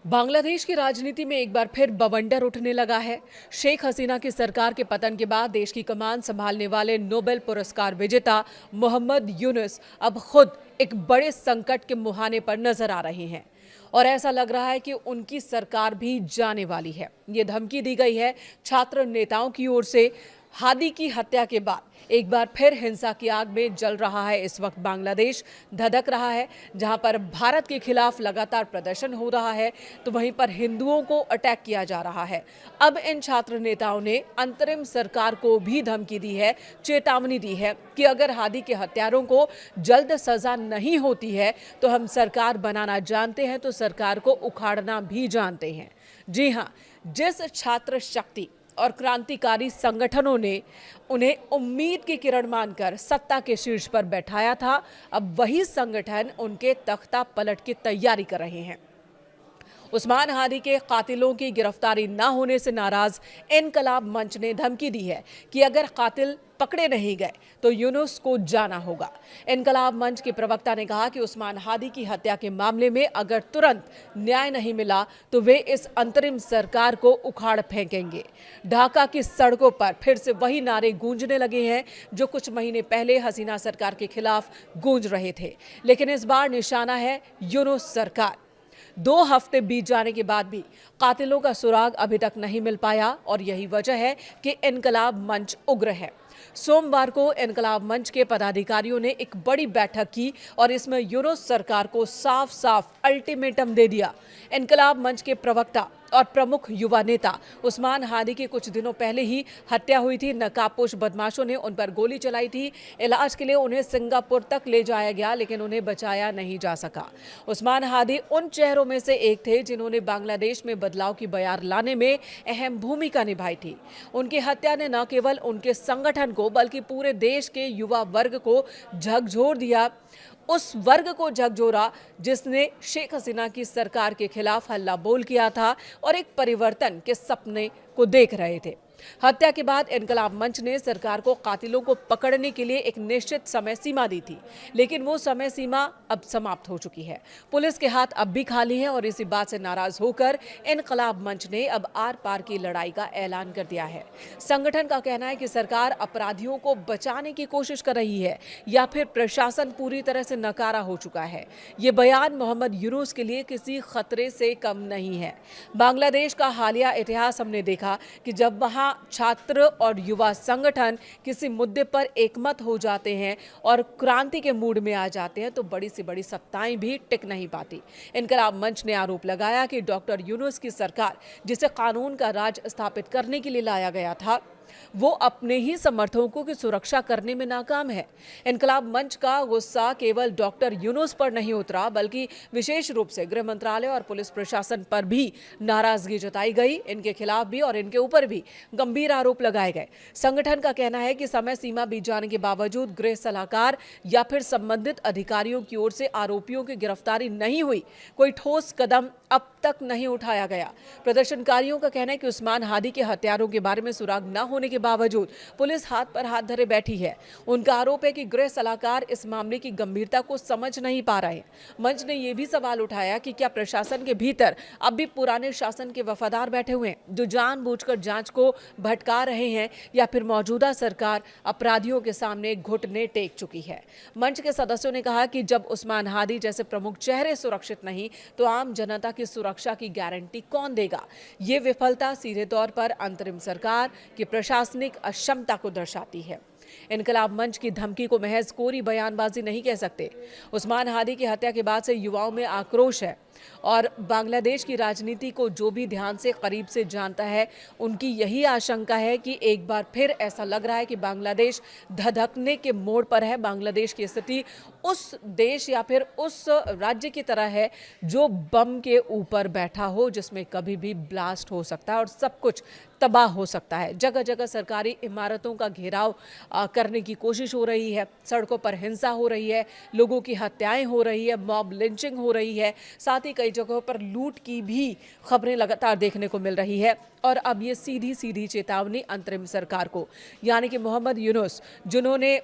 बांग्लादेश की राजनीति में एक बार फिर बवंडर उठने लगा है। शेख हसीना की सरकार के पतन के बाद देश की कमान संभालने वाले नोबेल पुरस्कार विजेता मोहम्मद यूनुस अब खुद एक बड़े संकट के मुहाने पर नजर आ रहे हैं और ऐसा लग रहा है कि उनकी सरकार भी जाने वाली है। ये धमकी दी गई है छात्र नेताओं की ओर से। हादी की हत्या के बाद एक बार फिर हिंसा की आग में जल रहा है। इस वक्त बांग्लादेश धधक रहा है, जहां पर भारत के खिलाफ लगातार प्रदर्शन हो रहा है तो वहीं पर हिंदुओं को अटैक किया जा रहा है। अब इन छात्र नेताओं ने अंतरिम सरकार को भी धमकी दी है, चेतावनी दी है कि अगर हादी के हत्यारों को जल्द सजा नहीं होती है तो हम सरकार बनाना जानते हैं, तो सरकार को उखाड़ना भी जानते हैं। जी हां, जिस छात्र शक्ति और क्रांतिकारी संगठनों ने उन्हें उम्मीद की किरण मानकर सत्ता के शीर्ष पर बैठाया था, अब वही संगठन उनके तख्ता पलट की तैयारी कर रहे हैं। उस्मान हादी के कातिलों की गिरफ्तारी न होने से नाराज इनकलाब मंच ने धमकी दी है कि अगर कातिल पकड़े नहीं गए तो यूनुस को जाना होगा। इनकलाब मंच के प्रवक्ता ने कहा कि उस्मान हादी की हत्या के मामले में अगर तुरंत न्याय नहीं मिला तो वे इस अंतरिम सरकार को उखाड़ फेंकेंगे। ढाका की सड़कों पर फिर से वही नारे गूंजने लगे हैं जो कुछ महीने पहले हसीना सरकार के खिलाफ गूंज रहे थे, लेकिन इस बार निशाना है यूनुस सरकार। 2 हफ्ते बीत जाने के बाद भी कातिलों का सुराग अभी तक नहीं मिल पाया और यही वजह है कि इनकलाब मंच उग्र है। सोमवार को इनकलाब मंच के पदाधिकारियों ने एक बड़ी बैठक की और इसमें यूनुस सरकार को साफ साफ अल्टीमेटम दे दिया। इनकलाब मंच के प्रवक्ता और प्रमुख युवा नेता उस्मान हादी की कुछ दिनों पहले ही हत्या हुई थी। नकाबपोश बदमाशों ने उन पर गोली चलाई थी। इलाज के लिए उन्हें सिंगापुर तक ले जाया गया, लेकिन उन्हें बचाया नहीं जा सका। उस्मान हादी उन चेहरों में से एक थे जिन्होंने बांग्लादेश में बदलाव की बयार लाने में अहम भूमिका निभाई थी। उनकी हत्या ने न केवल उनके संगठन को बल्कि पूरे देश के युवा वर्ग को झकझोर दिया। उस वर्ग को झकझोरा जिसने शेख हसीना की सरकार के खिलाफ हल्ला बोल किया था और एक परिवर्तन के सपने को देख रहे थे। हत्या के बाद इनकलाब मंच ने सरकार को कातिलों को पकड़ने के लिए एक निश्चित समय सीमा दी थी, लेकिन वो समय सीमा अब समाप्त हो चुकी है। पुलिस के हाथ अब भी खाली हैं और इसी बात से नाराज होकर इनकलाब मंच ने अब आर पार की लड़ाई का ऐलान कर दिया है। संगठन का कहना है कि सरकार अपराधियों को बचाने की कोशिश कर रही है या फिर प्रशासन पूरी तरह से नकारा हो चुका है। ये बयान मोहम्मद यूनुस के लिए किसी खतरे से कम नहीं है। बांग्लादेश का हालिया इतिहास हमने देखा कि जब वहां छात्र और युवा संगठन किसी मुद्दे पर एकमत हो जाते हैं और क्रांति के मूड में आ जाते हैं तो बड़ी से बड़ी सत्ताएं भी टिक नहीं पाती। इनकलाब मंच ने आरोप लगाया कि डॉक्टर यूनुस की सरकार, जिसे कानून का राज स्थापित करने के लिए लाया गया था, वो अपने ही समर्थकों की सुरक्षा करने में नाकाम है। इनकलाब मंच का गुस्सा केवल डॉक्टर यूनुस पर नहीं उतरा, बल्कि विशेष रूप से गृह मंत्रालय और पुलिस प्रशासन पर भी नाराजगी जताई गई। इनके खिलाफ भी और इनके ऊपर भी गंभीर आरोप लगाए गए। संगठन का कहना है कि समय सीमा बीत जाने के बावजूद गृह सलाहकार या फिर संबंधित अधिकारियों की ओर से आरोपियों की गिरफ्तारी नहीं हुई, कोई ठोस कदम अब तक नहीं उठाया गया। प्रदर्शनकारियों का कहना है कि उस्मान हादी के हत्यारों के बारे में सुराग न होने के बावजूद पुलिस हाथ पर हाथ धरे बैठी है। उनका आरोप है कि गृह सलाहकार इस मामले की गंभीरता को समझ नहीं पा रहे हैं। मंच ने यह भी सवाल उठाया कि क्या प्रशासन के भीतर अब भी पुराने शासन के वफादार बैठे हुए हैं जो जानबूझकर जांच को भटका रहे हैं, या फिर मौजूदा सरकार अपराधियों के सामने घुटने टेक चुकी है। मंच के सदस्यों ने कहा कि जब उस्मान हादी जैसे प्रमुख चेहरे सुरक्षित नहीं तो आम जनता की सुरक्षा की गारंटी कौन देगा। ये विफलता सीधे तौर पर अंतरिम सरकार की प्रशासनिक अक्षमता को दर्शाती है। इनकलाब मंच की धमकी को महज कोरी बयानबाजी नहीं कह सकते। उस्मान हादी की हत्या के बाद से युवाओं में आक्रोश है और बांग्लादेश की राजनीति को जो भी ध्यान से करीब से जानता है उनकी यही आशंका है कि एक बार फिर ऐसा लग रहा है कि बांग्लादेश धधकने के मोड़ पर है। बांग्लादेश की स्थिति उस देश या फिर उस राज्य की तरह है जो बम के ऊपर बैठा हो, जिसमें कभी भी ब्लास्ट हो सकता है और सब कुछ तबाह हो सकता है। जगह जगह सरकारी इमारतों का घेराव करने की कोशिश हो रही है, सड़कों पर हिंसा हो रही है, लोगों की हत्याएं हो रही है, मॉब लिंचिंग हो रही है, साथ ही कई जगहों पर लूट की भी खबरें लगातार देखने को मिल रही है। और अब ये सीधी सीधी चेतावनी अंतरिम सरकार को, यानी कि मोहम्मद यूनुस, जिन्होंने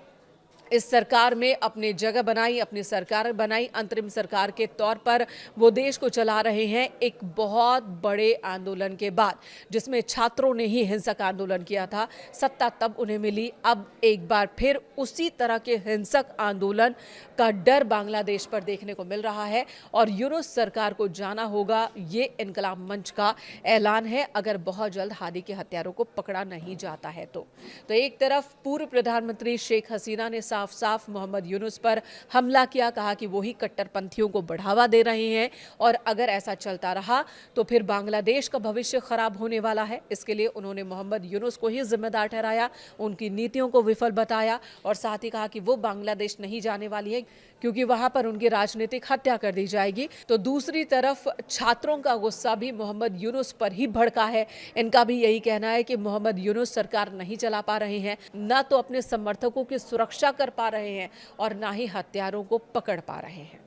इस सरकार में अपनी जगह बनाई, अपनी सरकार बनाई, अंतरिम सरकार के तौर पर वो देश को चला रहे हैं एक बहुत बड़े आंदोलन के बाद, जिसमें छात्रों ने ही हिंसक आंदोलन किया था। सत्ता तब उन्हें मिली, अब एक बार फिर उसी तरह के हिंसक आंदोलन का डर बांग्लादेश पर देखने को मिल रहा है और यूनुस सरकार को जाना होगा। ये इनकलाब मंच का ऐलान है अगर बहुत जल्द हादी के हत्यारों को पकड़ा नहीं जाता है तो एक तरफ पूर्व प्रधानमंत्री शेख हसीना ने साफ साफ मोहम्मद यूनुस पर हमला किया, कहा कि वो ही कट्टरपंथियों को बढ़ावा दे रहे हैं और अगर ऐसा चलता रहा तो फिर बांग्लादेश का भविष्य खराब होने वाला है। इसके लिए उन्होंने मोहम्मद यूनुस को ही जिम्मेदार ठहराया, उनकी नीतियों को विफल बताया और साथ ही कहा कि वो बांग्लादेश नहीं जाने वाली है क्योंकि वहां पर उनकी राजनीतिक हत्या कर दी जाएगी। तो दूसरी तरफ छात्रों का गुस्सा भी मोहम्मद यूनुस पर ही भड़का है। इनका भी यही कहना है कि मोहम्मद यूनुस सरकार नहीं चला पा रहे हैं, ना तो अपने समर्थकों की सुरक्षा कर पा रहे हैं और ना ही हत्यारों को पकड़ पा रहे हैं।